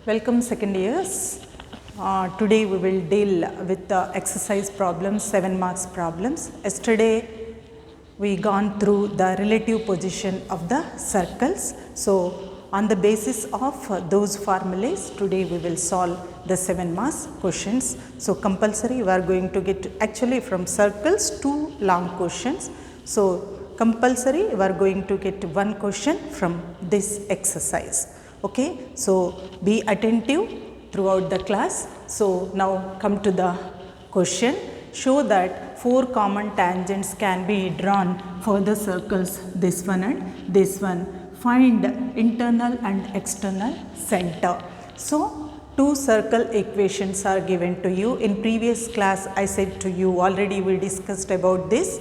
Welcome second years. Today we will deal with the exercise problems, 7 marks problems. Yesterday we gone through the relative position of the circles. So on the basis of those formulas, today we will solve the 7 marks questions. So compulsory you are going to get actually from circles 2 long questions. So compulsory you are going to get one question from this exercise. Okay, so be attentive throughout the class. So now come to the question. Show that 4 common tangents can be drawn for the circles this one and this one. Find internal and external center. So 2 circle equations are given to you. In previous class I said to you, already we discussed about this.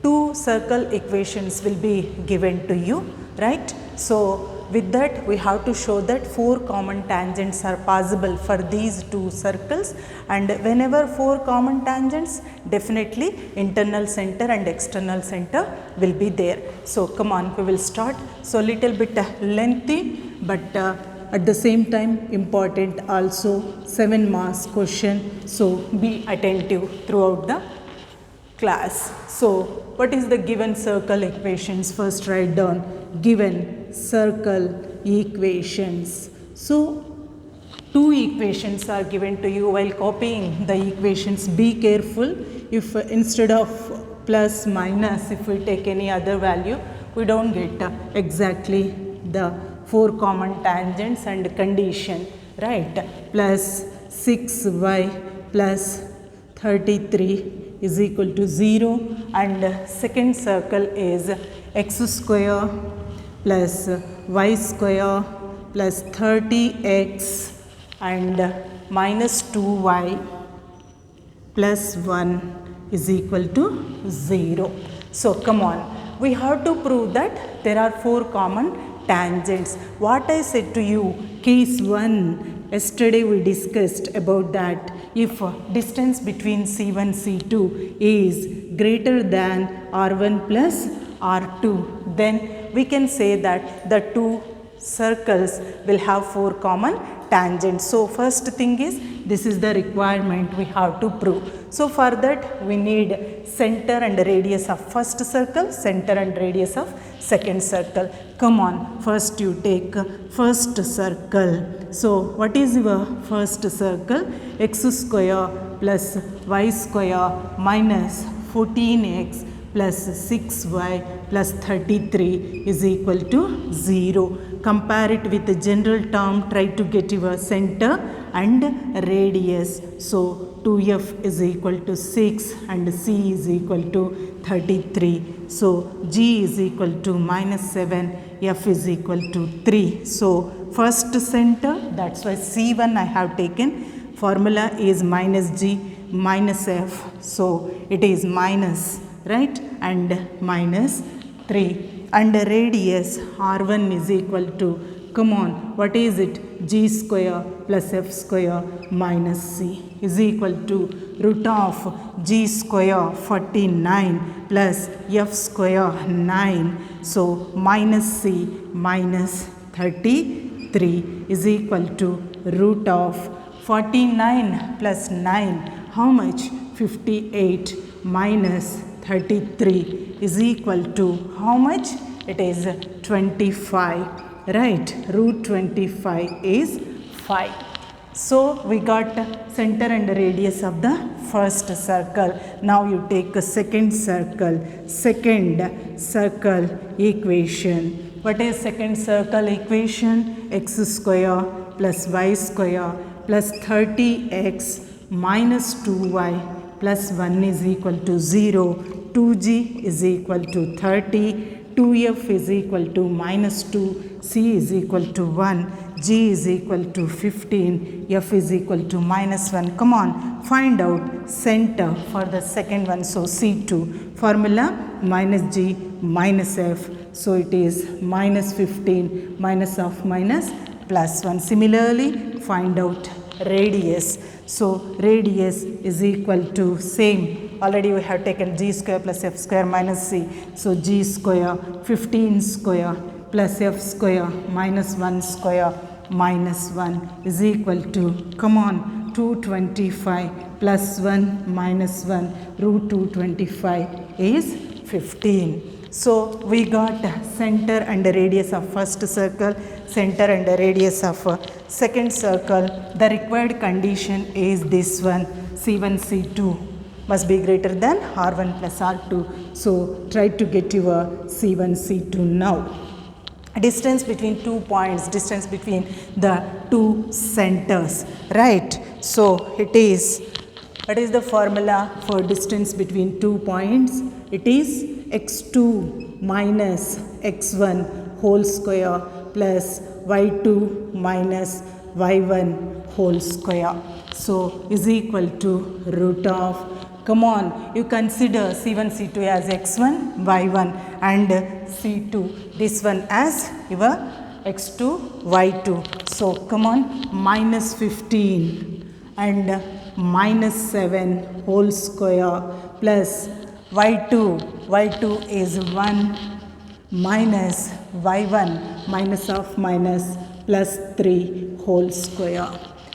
2 circle equations will be given to you, right? So with that we have to show that 4 common tangents are possible for these 2 circles, and whenever 4 common tangents, definitely internal center and external center will be there. So come on, we will start. So little bit lengthy, but at the same time important also, 7 marks question. So be attentive throughout the class. So what is the given circle equations? First write down given circle equations. So 2 equations are given to you. While copying the equations, be careful. If instead of plus minus, if we take any other value, we don't get exactly the 4 common tangents and condition, right? Plus 6y plus 33 is equal to 0, and second circle is x square plus y square plus 30x and minus 2y plus 1 is equal to 0. So come on, we have to prove that there are 4 common tangents. What I said to you, case 1, yesterday we discussed about that. If distance between C1 C2 is greater than R1 plus R2, then we can say that the 2 circles will have 4 common tangents. So first thing is, this is the requirement we have to prove. So for that we need center and radius of first circle, center and radius of second circle. Come on, first you take first circle. So what is your first circle? X square plus y square minus 14x plus 6y plus 33 is equal to 0. Compare it with the general term, try to get your center and radius. So 2f is equal to 6 and c is equal to 33. So g is equal to minus 7, f is equal to 3. So first center, that's why C1 I have taken. Formula is minus g minus f. So it is minus, right, and minus 3. And radius R1 is equal to, come on, what is it? G square plus f square minus c is equal to root of g square 49 plus f square 9. So minus c minus 33 is equal to root of 49 plus 9. How much? 58 minus 33 is equal to how much? It is 25, right? Root 25 is 5. So we got center and radius of the first circle. Now you take a second circle equation. What is second circle equation? X square plus y square plus 30x minus 2y plus 1 is equal to 0. 2g is equal to 30. 2f is equal to minus 2. c is equal to 1. g is equal to 15. f is equal to minus 1. Come on, find out center for the second one. So C2, formula minus g minus f. So it is minus 15 minus of minus plus 1. Similarly, find out radius. So radius is equal to same. Already we have taken g square plus f square minus c. So g square 15 square plus f square minus 1 square minus 1 is equal to, come on, 225 plus 1 minus 1 root 225 is 15. So we got center and radius of first circle, center and radius of second circle. The required condition is this one, C1 C2 must be greater than R1 plus R2. So try to get your C1 C2 now. Distance between 2 points, distance between the two centers, right? So it is, what is the formula for distance between 2 points? It is x2 minus x1 whole square plus y2 minus y1 whole square. So is equal to root of, come on, you consider C1 C2 as x1 y1 and C2 this one as your x2 y2. So come on, minus 15 and minus 7 whole square plus y2 is 1 minus y1 minus of minus plus 3 whole square.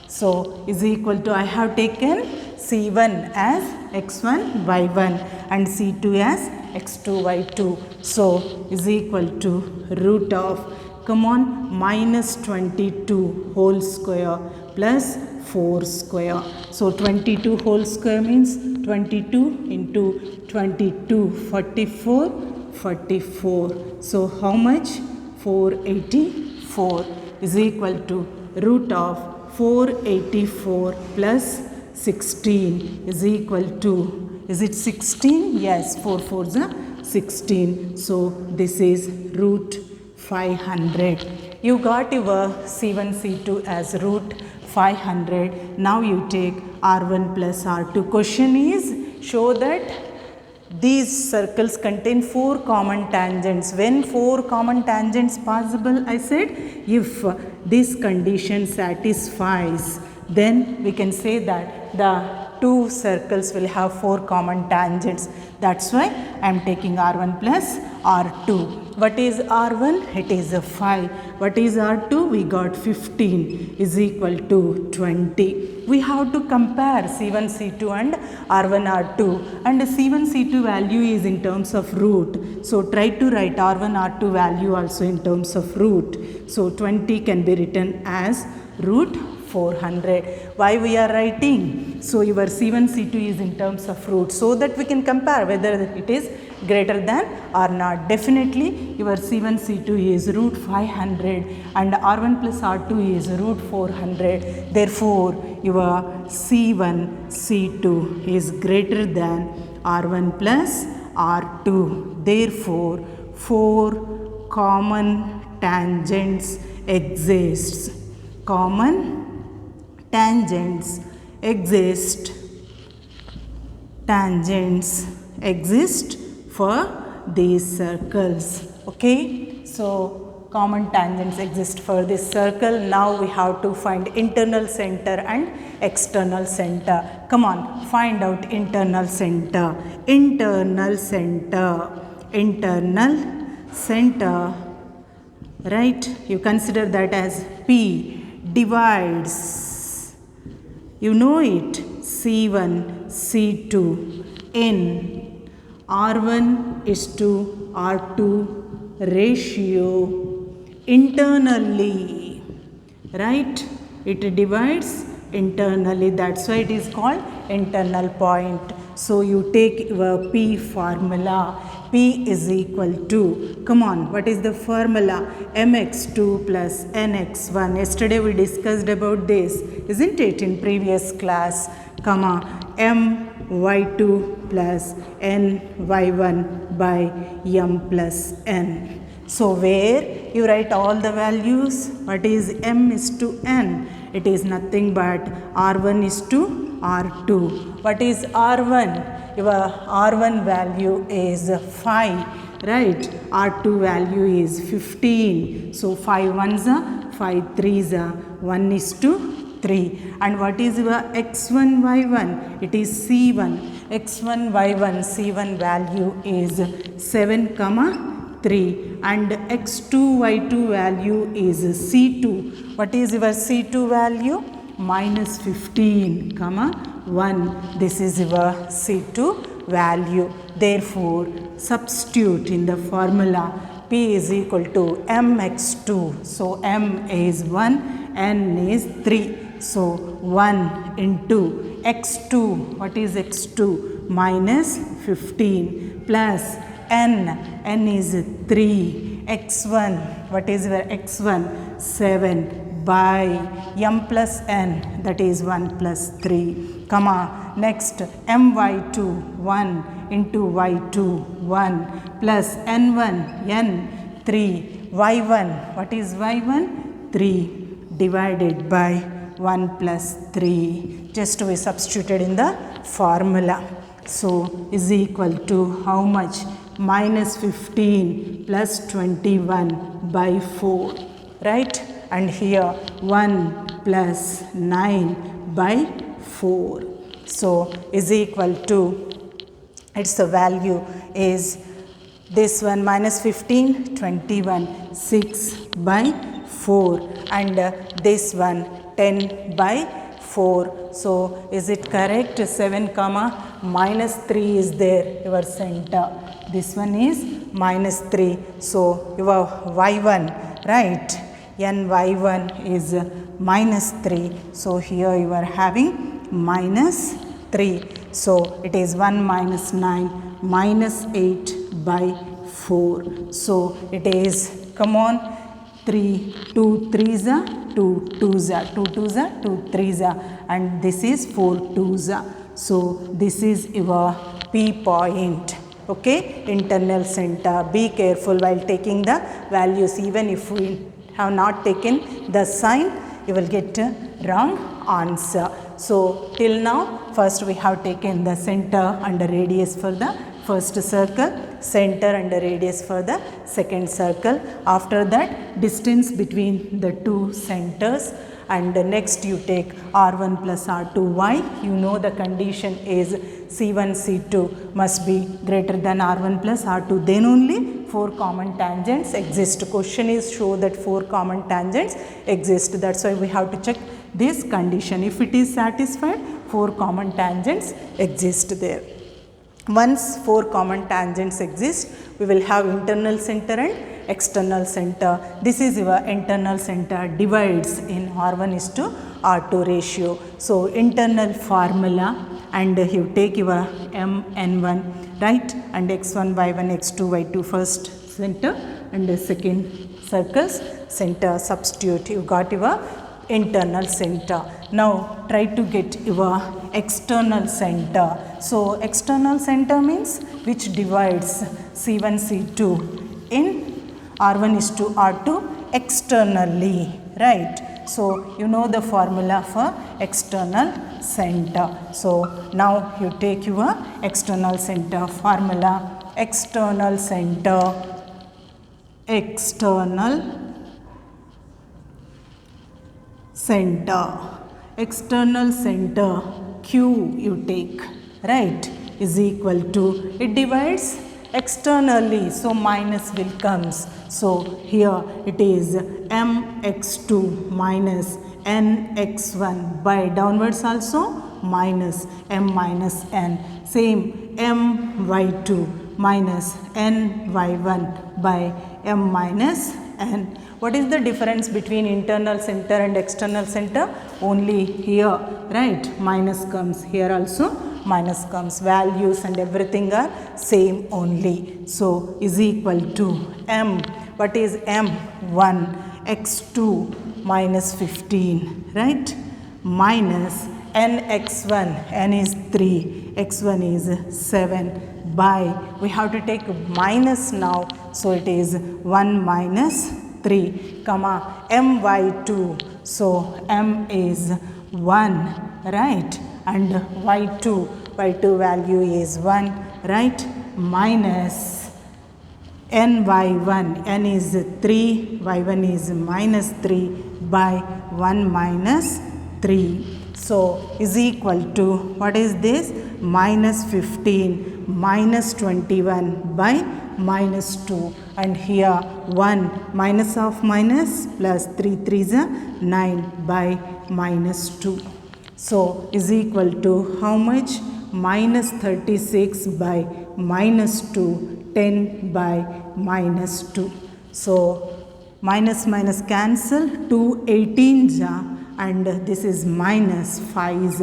So is equal to, I have taken C1 as x1 y1 and C2 as x2 y2. So is equal to root of, come on, minus 22 whole square plus 4 square. So 22 whole square means 22 into 22, 44. So how much? 484 is equal to root of 484 plus 16 is equal to, is it 16? Yes, 4 4s are 16. So this is root 500. You got your C1 C2 as root 500. Now you take R1 plus R2. Question is, show that these circles contain 4 common tangents. When 4 common tangents possible, I said, if this condition satisfies, then we can say that the two circles will have 4 common tangents. That's why I am taking R1 plus R2. What is R1? It is a 5. What is R2? We got 15 is equal to 20. We have to compare C1 C2 and R1 R2, and C1 C2 value is in terms of root. So try to write R1 R2 value also in terms of root. So 20 can be written as root 400. Why we are writing? So your C1 C2 is in terms of root, so that we can compare whether it is greater than or not. Definitely your C1 C2 is root 500 and R1 plus R2 is root 400. Therefore your C1 C2 is greater than R1 plus R2. Therefore 4 common tangents exists. Common tangents exist for these circles. Okay, so common tangents exist for this circle. Now we have to find internal center and external center. Come on, find out internal center. Internal center, right? You consider that as P divides, you know it, C1 C2 in R1 is to R2 ratio internally, right? It divides internally, that's why it is called internal point. So you take your P formula. P is equal to, come on, what is the formula? mx2 plus nx1. Yesterday we discussed about this, isn't it, in previous class, comma my2 plus ny1 by m plus n. So where you write all the values, what is m is to n? It is nothing but R1 is to R2. What is R1? Your R1 value is 5, right? R2 value is 15. So 5 ones are 5 3s are 1 is to 3. And what is your x1 y1? It is C1. x1 y1 C1 value is 7, 3 and x2 y2 value is C2. What is your C2 value? Minus 15, comma 1. This is your C2 value. Therefore, substitute in the formula P is equal to mx2. So, m is 1, n is 3. So, 1 into x2, what is x2? Minus 15 plus n is 3, x1, what is your x1? 7 by m plus n, that is 1 plus 3, comma, next my2, 1 into y2, 1 plus n1, n, 3, y1, what is y1? 3 divided by 1 plus 3, just we substituted in the formula. So, is equal to how much? Minus 15 plus 21 by 4, right? And here 1 plus 9 by 4. So, is equal to, its the value is this one minus 15, 21, 6 by 4 and this one 10 by 4. So, is it correct? 7 comma minus 3 is there, your center. This one is minus 3. So, your y1, right? N y1 is minus 3. So, here you are having minus 3. So, it is 1 minus 9 minus 8 by 4. So, it is, come on, 3, 2 3s are 2 2s are 2 2s are 2 3s are and this is 4 2s are. So, this is your P point, okay, internal center. Be careful while taking the values. Even if we have not taken the sign, you will get a wrong answer. So, till now first we have taken the center and the radius for the first circle, center and the radius for the second circle. After that, distance between the two centers, and next you take R1 plus R2y. You know the condition is C1 C2 must be greater than R1 plus R2, then only 4 common tangents exist. Question is show that 4 common tangents exist. That's why we have to check this condition. If it is satisfied, 4 common tangents exist there. Once 4 common tangents exist, we will have internal center and external center. This is your internal center divides in R1 is to R2 ratio. So, internal formula, and you take your mn1, right, and x1, y1, x2, y2 first center and the second circles center, substitute, you got your internal center. Now, try to get your external center. So, external center means which divides C1, C2 in R1 is to R2 externally, right. So, you know the formula for external center. So, now you take your external center formula, external center, external center Q you take, right, is equal to, it divides externally, so minus will comes. So, here it is mx2 minus nx1 by downwards also minus m minus n, same my2 minus ny1 by m minus n. What is the difference between internal center and external center? Only here, right, minus comes, here also minus comes, values and everything are same only. So, is equal to m, what is m1 x2 minus 15, right, minus nx1, n is 3, x1 is 7 by, we have to take minus now. So, it is 1 minus 3, comma my2. So, m is 1, right, and y2 value is 1, right, minus ny1, n is 3, y1 is minus 3 by 1 minus 3. So, is equal to, what is this? Minus 15 minus 21 by minus 2, and here 1 minus of minus plus 3 3 is 9 by minus 2. So is equal to how much? Minus 36 by minus 2, 10 by minus 2. So minus minus cancel, 2 18s and this is minus 5s.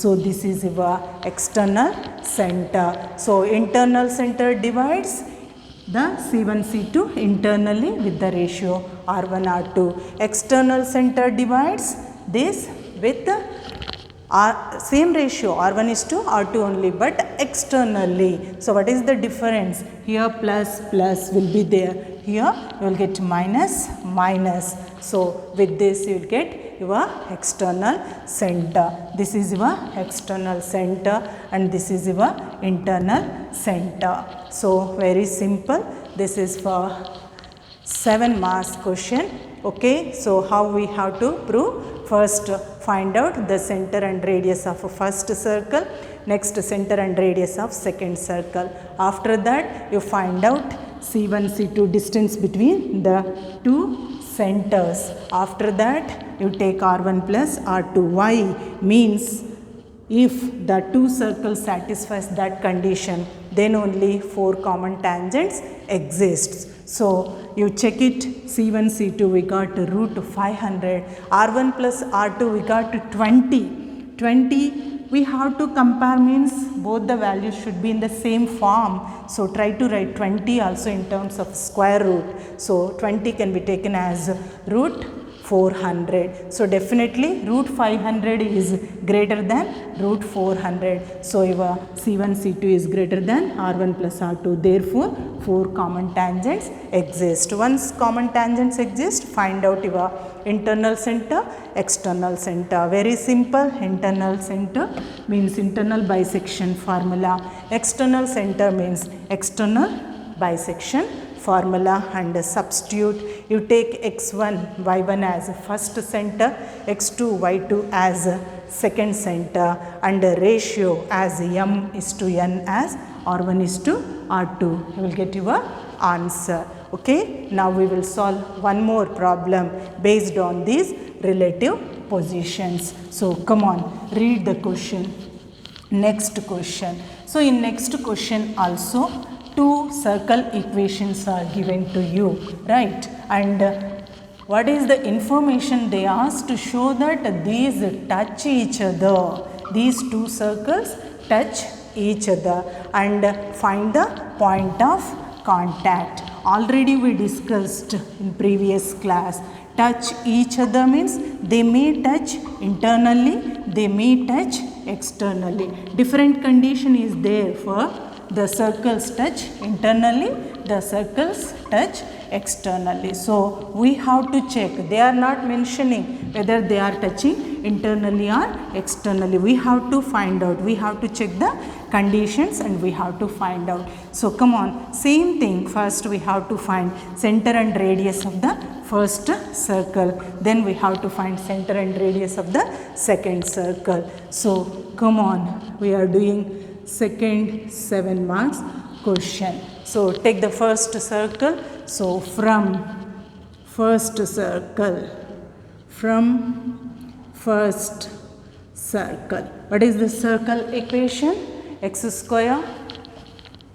So this is your external center. So internal center divides the C1 C2 internally with the ratio R1 R2. External center divides this with the same ratio R1 is to R2 only, but externally. So what is the difference? Here plus plus will be there. Here you will get minus minus. So with this you will get your external center. This is your external center and this is your internal center. So very simple. This is for 7 marks question. Okay, so how we have to prove? First find out the center and radius of a first circle, next center and radius of second circle. After that you find out C1 C2 distance between the two centers. After that you take R1 plus R2. Why? Means if the two circles satisfies that condition, then only 4 common tangents exists. So you check it, C1 C2 we got root 500, R1 plus R2 we got 20. We have to compare, means both the values should be in the same form. So try to write 20 also in terms of square root. So 20 can be taken as root 400. So definitely root 500 is greater than root 400. So your C1 C2 is greater than R1 plus R2. Therefore 4 common tangents exist. Once common tangents exist, find out your internal center, external center. Very simple. Internal center means internal bisection formula. External center means external bisection formula, and substitute. You take x1 y1 as first center, x2 y2 as second center, and ratio as m is to n as r1 is to r2. You will get your answer. Okay, now we will solve one more problem based on these relative positions. So come on, read the question. Next question. So in next question also 2 circle equations are given to you, right? And what is the information they ask? To show that these touch each other. These 2 circles touch each other and find the point of contact. Already we discussed in previous class. Touch each other means they may touch internally, they may touch externally. Different condition is there for the circles touch internally, the circles touch externally. So we have to check. They are not mentioning whether they are touching internally or externally. We have to find out. We have to check the conditions and we have to find out. So come on, same thing. First we have to find center and radius of the first circle. Then we have to find center and radius of the second circle. So come on, we are doing second 7 marks question. So take the first circle. So from first circle, what is the circle equation? X square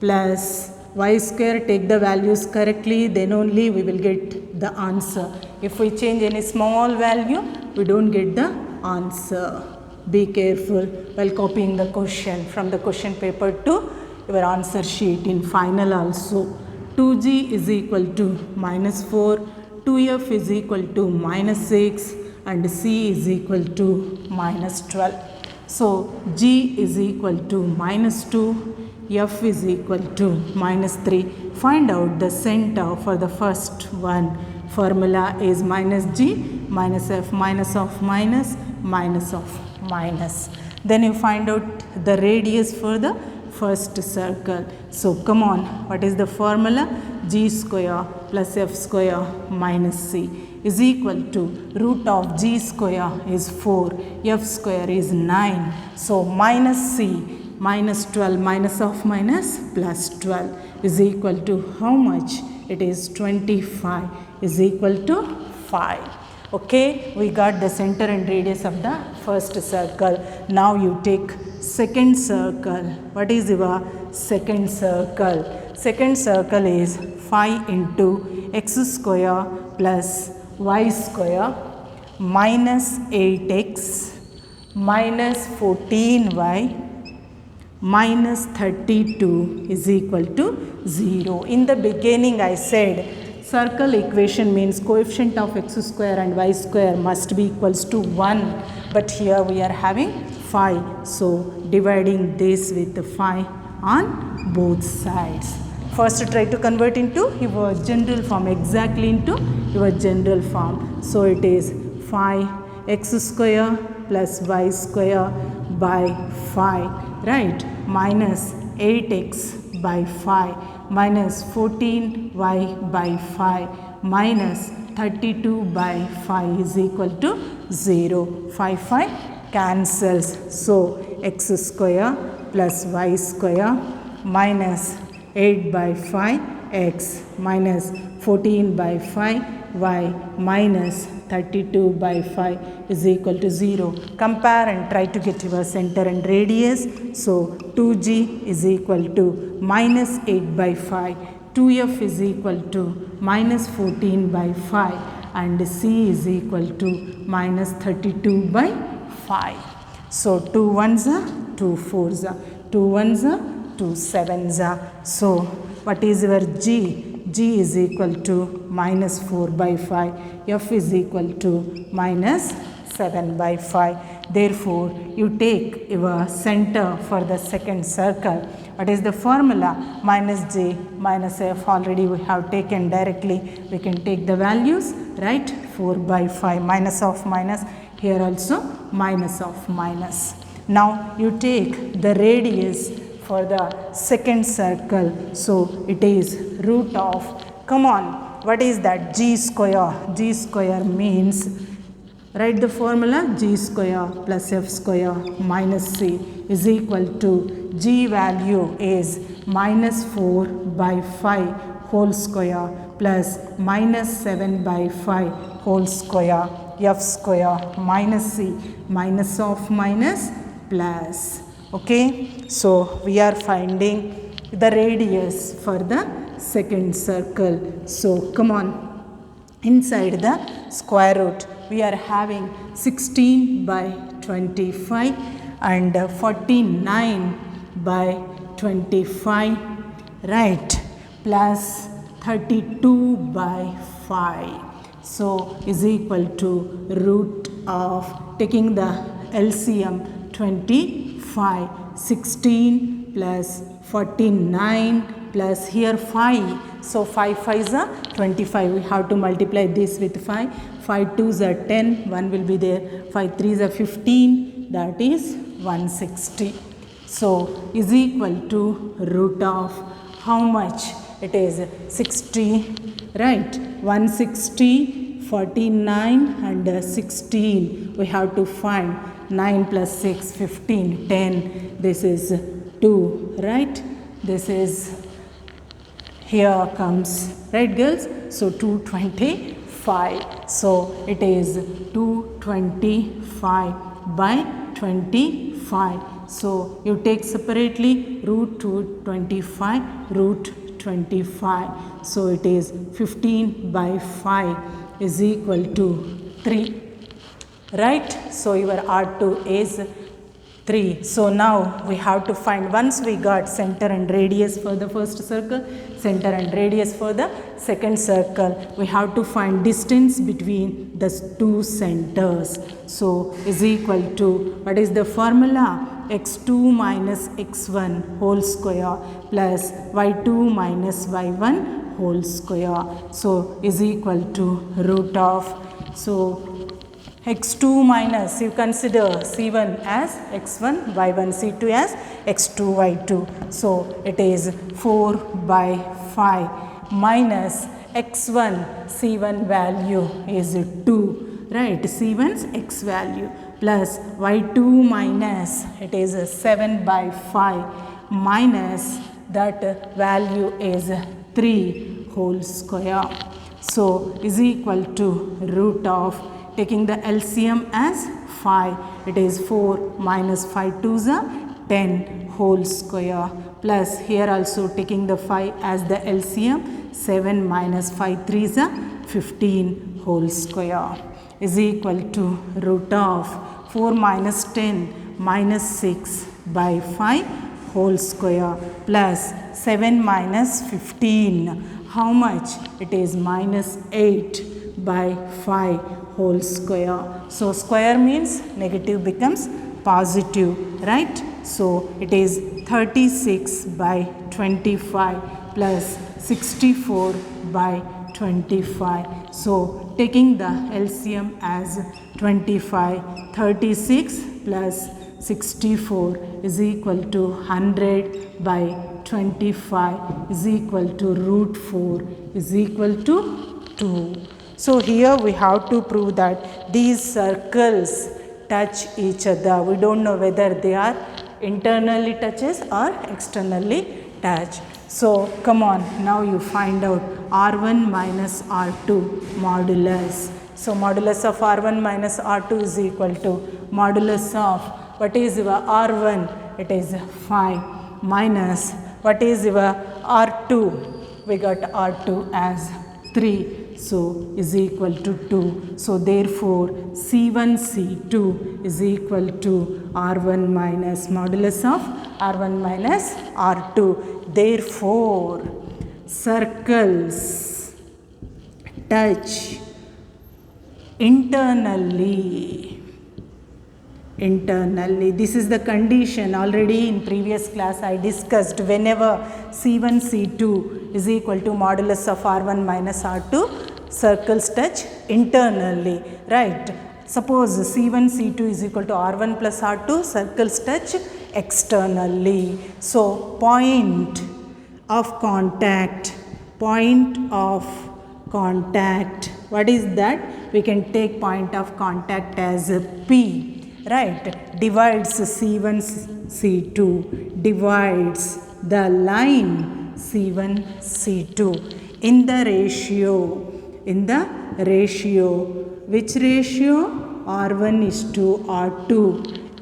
plus y square. Take the values correctly, then only we will get the answer. If we change any small value, we don't get the answer. Be careful while copying the question from the question paper to your answer sheet in final also. 2g is equal to minus 4, 2f is equal to minus 6 and c is equal to minus 12. So g is equal to minus 2, f is equal to minus 3. Find out the center for the first one. Formula is minus g minus f, minus of minus, minus of minus. Then you find out the radius for the first circle. So come on, what is the formula? G square plus f square minus c is equal to root of g square is 4, f square is 9. So minus c, minus 12, minus of minus plus 12 is equal to how much? it is 25 is equal to 5. Okay, we got the center and radius of the first circle. Now you take second circle. What is your second circle? Second circle is 5 into x square plus y square minus 8x minus 14y minus 32 is equal to 0. In the beginning I said circle equation means coefficient of x square and y square must be equals to 1, but here we are having 5. So dividing this with 5 on both sides. First try to convert into your general form, exactly into your general form. So it is 5x square plus y square by 5, right, minus 8x by 5 minus 14y by 5 minus 32 by 5 is equal to 0. 5 cancels. So x square plus y square minus 8 by 5 x minus 14 by 5 y minus 32 by 5 is equal to 0. Compare and try to get your center and radius. So 2g is equal to minus 8 by 5, 2f is equal to minus 14 by 5 and c is equal to minus 32 by 5. So 2 1s are 2 4s are 2 1s are 2 7s are. So what is your g? G is equal to minus 4 by 5, f is equal to minus 7 by 5. Therefore, you take your center for the second circle. What is the formula? Minus j minus f, already we have taken directly. We can take the values, right? 4 by 5, minus of minus, here also minus of minus. Now, you take the radius for the second circle. So it is root of, come on, what is that? G square. G square means, write the formula, g square plus f square minus c is equal to, g value is minus 4 by 5 whole square plus minus 7 by 5 whole square, f square minus c, minus of minus plus. Okay, so we are finding the radius for the second circle. So come on, inside the square root we are having 16 by 25 and 49 by 25, right, plus 32 by 5. So is equal to root of, taking the LCM, 25, 16 plus 49 plus here 5. So 5 5s are 25. We have to multiply this with 5. 5 2s are 10. 1 will be there. 5 3s are 15. That is 160. So is equal to root of how much? It is 60, right? 160, 49 and 16. We have to find 9 plus 6, 15, 10. This is 2, right? This is, here comes, right girls? So 225. So it is 225 by 25. So you take separately root 225, root 25. So it is 15 by 5 is equal to 3. Right? So your R2 is 3. So now we have to find, once we got center and radius for the first circle, center and radius for the second circle, we have to find distance between the two centers. So is equal to, what is the formula? x2 minus x1 whole square plus y2 minus y1 whole square. So is equal to root of, so x2 minus, you consider c1 as x1, y1, c2 as x2, y2. So it is 4 by 5 minus x1, c1 value is 2, right? c1's x value plus y2 minus, it is 7 by 5 minus that value is 3 whole square. So is equal to root of, taking the LCM as 5, it is 4 minus 5 2 is 10 whole square, plus here also taking the 5 as the LCM, 7 minus 5 3 is 15 whole square, is equal to root of 4 minus 10 minus 6 by 5 whole square, plus 7 minus 15. How much? It is minus 8 by 5 whole square. So square means negative becomes positive, right? So it is 36 by 25 plus 64 by 25. So taking the LCM as 25, 36 plus 64 is equal to 100 by 25 is equal to root 4 is equal to 2. So here we have to prove that these circles touch each other. We don't know whether they are internally touches or externally touch. So come on, now you find out R1 minus R2 modulus. So modulus of R1 minus R2 is equal to modulus of, what is your R1? It is 5 minus, what is your R2? We got R2 as 3. So is equal to 2. So therefore C1 C2 is equal to R1 minus modulus of R1 minus R2. Therefore circles touch internally. This is the condition. Already in previous class I discussed, whenever C1 C2 is equal to modulus of R1 minus R2, circles touch internally, right? Suppose C1 C2 is equal to R1 plus R2, circles touch externally. So point of contact, what is that? We can take point of contact as P. Right, divides C1 C2, divides the line C1 C2 in the ratio, which ratio? R1 is to R2.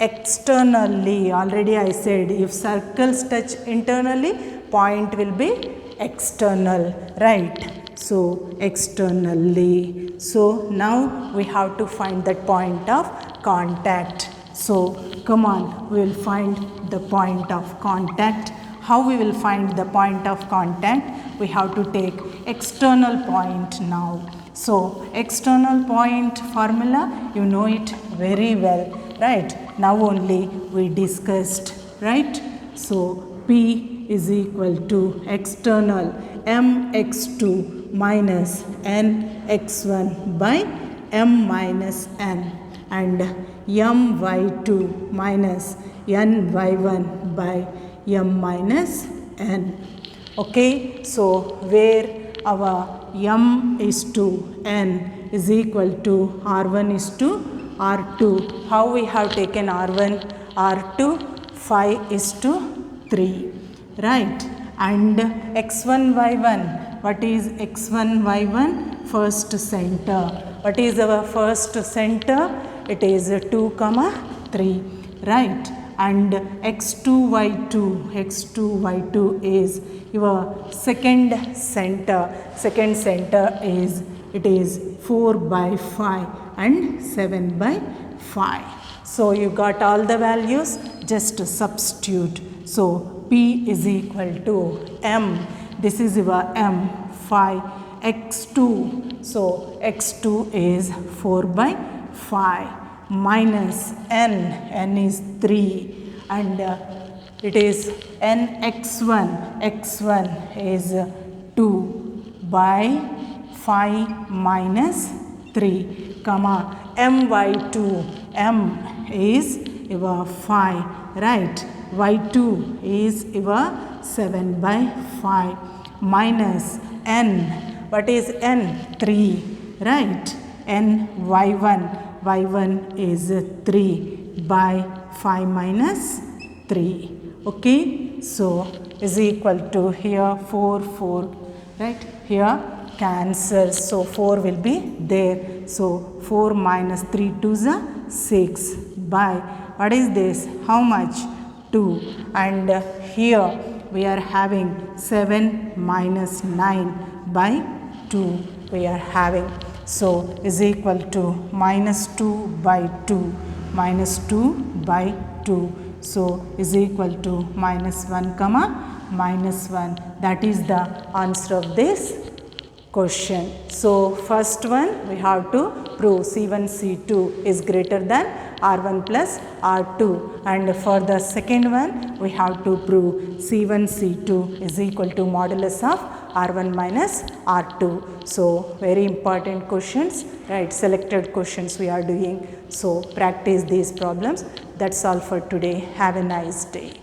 Externally, already I said, if circles touch internally, point will be external, right? So externally. So now we have to find that point of contact. So come on, we will find the point of contact. How we will find the point of contact? We have to take external point now. So external point formula, you know it very well, right? Now only we discussed, right? So P is equal to external mx2 minus nx1 by m minus n, and my2 minus ny1 by m minus n. Okay, so where our m is to n is equal to r1 is to r2. How we have taken r1, r2, 5 is to 3, right? And x1, y1, what is x1, y1? First center. What is our first center? It is 2, 3, right? And x2, y2 is your second center. Second center is, it is 4 by 5 and 7 by 5. So you got all the values, just substitute. So P is equal to m, this is your m, 5, x2, so x2 is 4 by 5 minus n is 3, and it is nx1, x1 is 2 by 5 minus 3, comma my2, m is your 5, right? y2 is your 7 by 5 minus n, what is n? 3, right? n y1 is 3 by 5 minus 3. Okay, so is equal to here 4, 4, right? Here cancel, so 4 will be there. So 4 minus 3 2s are 6 by, what is this? How much? 2. And here we are having 7 minus 9 by 2 we are having. So is equal to minus 2 by 2, minus 2 by 2. So is equal to minus 1 comma minus 1. That is the answer of this question. So first one we have to prove C1 C2 is greater than R1 plus R2, and for the second one we have to prove C1 C2 is equal to modulus of R1 minus R2. So very important questions, right? Selected questions we are doing. So practice these problems. That's all for today. Have a nice day.